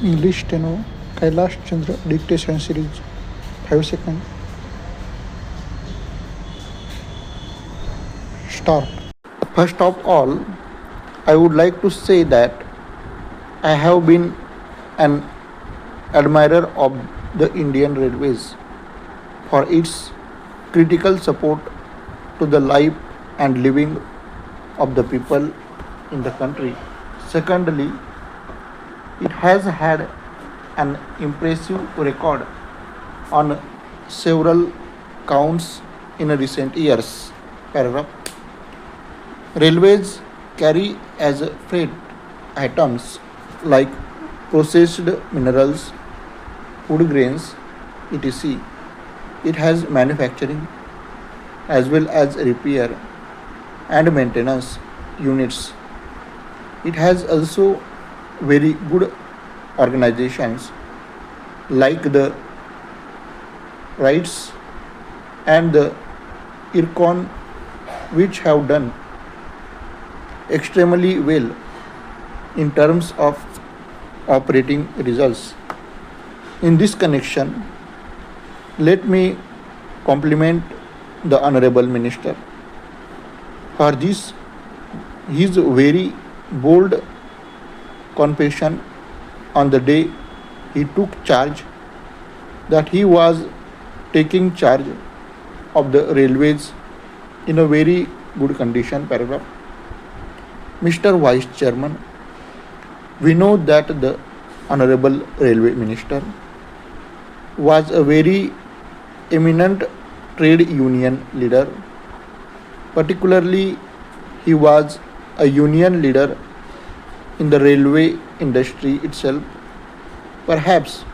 English Steno, Kailash Chandra Dictation Series, 5 seconds, start. First of all, I would like to say that I have been an admirer of the Indian Railways for its critical support to the life and living of the people in the country. Secondly, it has had an impressive record on several counts in recent years. Paragraph. Railways carry as freight items like processed minerals, food grains, etc. It has manufacturing as well as repair and maintenance units. It has also very good organizations like the rights and the IRCON, which have done extremely well in terms of operating results. In this connection, let me compliment the Honorable Minister for this his very bold confession on the day he took charge that he was taking charge of the railways in a very good condition. Paragraph. Mr. Vice Chairman, we know that the Honorable Railway Minister was a very eminent trade union leader. Particularly, he was a union leader in the railway industry itself. Perhaps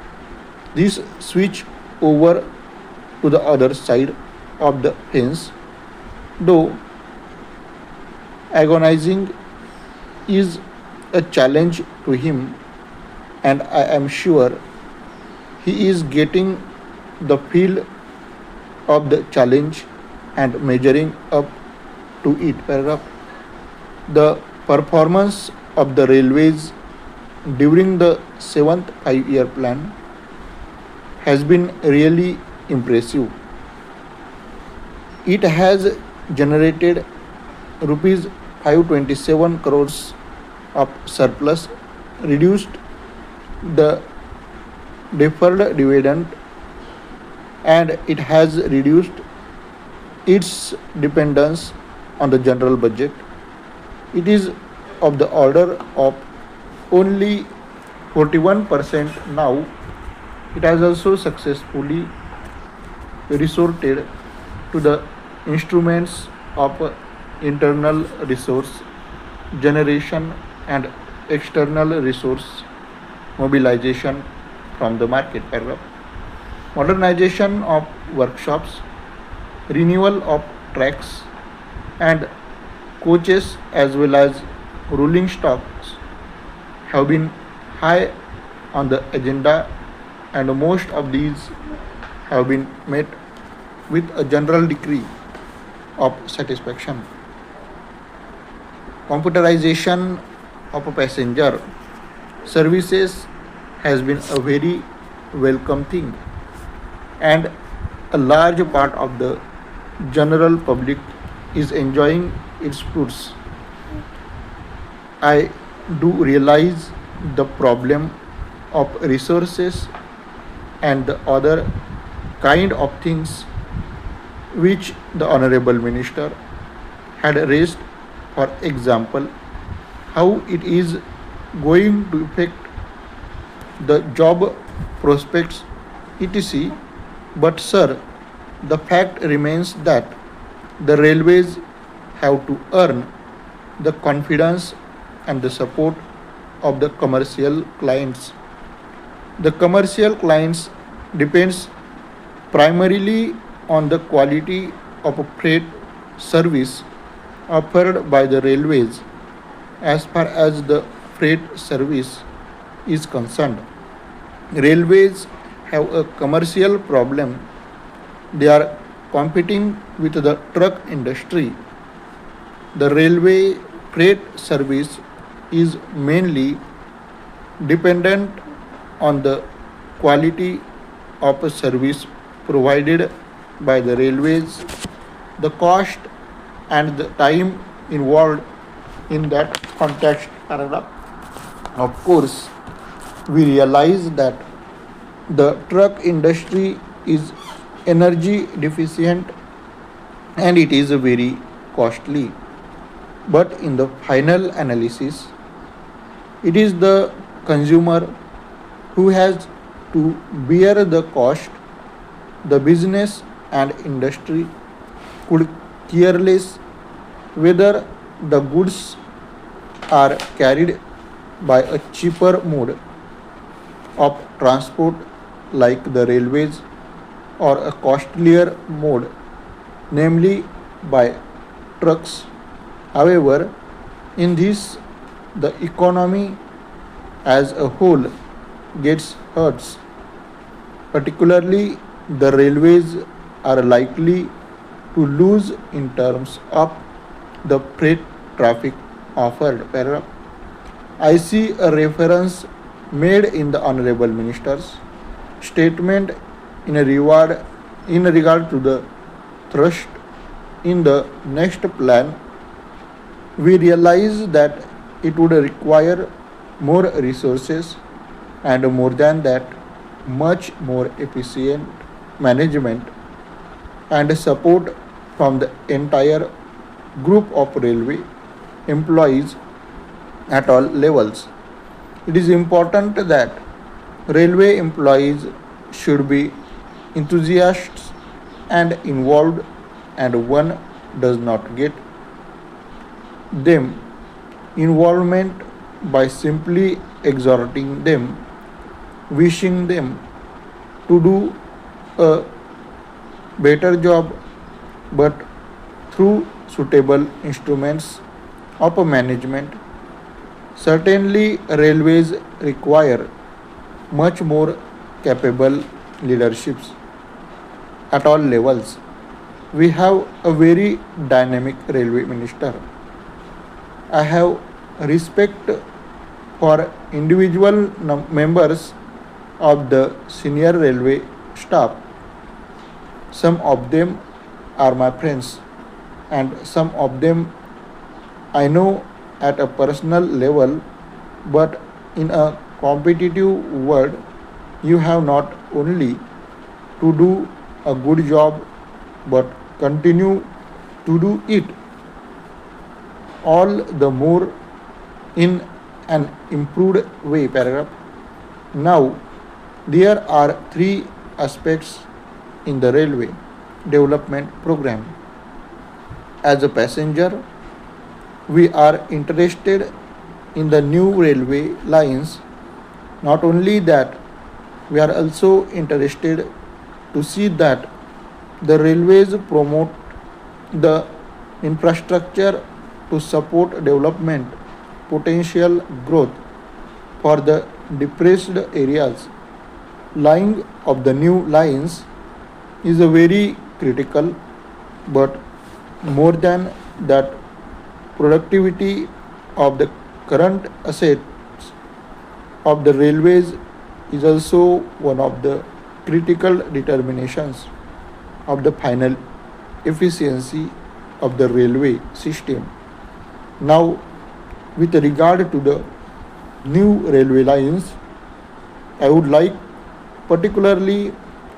this switch over to the other side of the fence, though agonizing, is a challenge to him, and I am sure he is getting the feel of the challenge and measuring up to it. Paragraph. The performance of the railways during the 7th 5-year plan has been really impressive. It has generated rupees 527 crores of surplus, reduced the deferred dividend, and it has reduced its dependence on the general budget. It is of the order of only 41% now. It has also successfully resorted to the instruments of internal resource generation and external resource mobilization from the market. Paragraph. Modernization of workshops, renewal of tracks and coaches as well as rolling stocks have been high on the agenda, and most of these have been met with a general degree of satisfaction. Computerization of passenger services has been a very welcome thing, and a large part of the general public is enjoying its fruits. I do realize the problem of resources and the other kind of things which the Honorable Minister had raised, for example, how it is going to affect the job prospects, etc. But, sir, the fact remains that the railways have to earn the confidence and the support of the commercial clients. The commercial clients depends primarily on the quality of a freight service offered by the railways. As far as the freight service is concerned, railways have a commercial problem. They are competing with the truck industry. The railway freight service is mainly dependent on the quality of a service provided by the railways, the cost and the time involved in that context paragraph. Of course, we realize that the truck industry is energy deficient and it is very costly. But in the final analysis, it is the consumer who has to bear the cost. The business and industry could care less whether the goods are carried by a cheaper mode of transport like the railways or a costlier mode, namely by trucks. However, in this, the economy as a whole gets hurt. Particularly, the railways are likely to lose in terms of the freight traffic offered. Paragraph. I see a reference made in the Honorable Minister's statement in regard to the thrust in the next plan. We realize that it would require more resources and more than that, much more efficient management and support from the entire group of railway employees at all levels. It is important that railway employees should be enthusiasts and involved, and one does not get them involvement by simply exhorting them, wishing them to do a better job, but through suitable instruments of management. Certainly, railways require much more capable leaderships at all levels. We have a very dynamic railway minister. I have respect for individual members of the senior railway staff. Some of them are my friends, and some of them I know at a personal level, but in a competitive world, you have not only to do a good job but continue to do it all the more in an improved way. Paragraph. Now, there are three aspects in the railway development program. As a passenger, we are interested in the new railway lines. Not only that, we are also interested to see that the railways promote the infrastructure to support development, potential growth for the depressed areas. Line of the new lines is a very critical, but more than that, productivity of the current assets of the railways is also one of the critical determinations of the final efficiency of the railway system. Now, with regard to the new railway lines, I would like particularly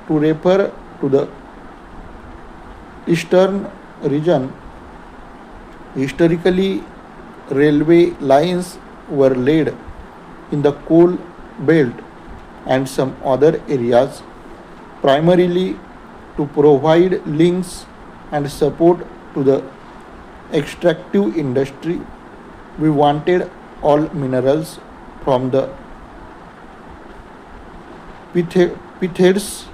to refer to the eastern region. Historically, railway lines were laid in the coal belt and some other areas, primarily to provide links and support to the extractive industry. We wanted all minerals from the pithheads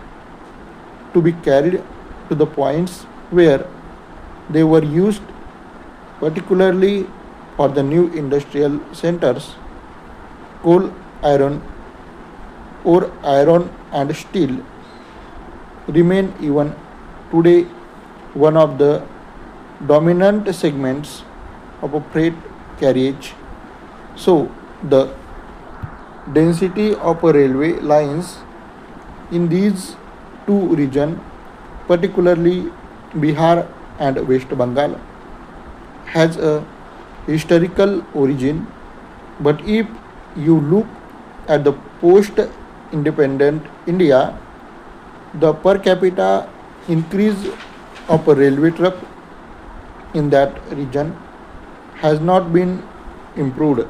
to be carried to the points where they were used, particularly for the new industrial centers. Coal, iron and steel remain even today one of the dominant segments of a freight carriage. So the density of railway lines in these two regions, particularly Bihar and West Bengal, has a historical origin. But if you look at the post independent India, the per capita increase of a railway truck in that region has not been improved.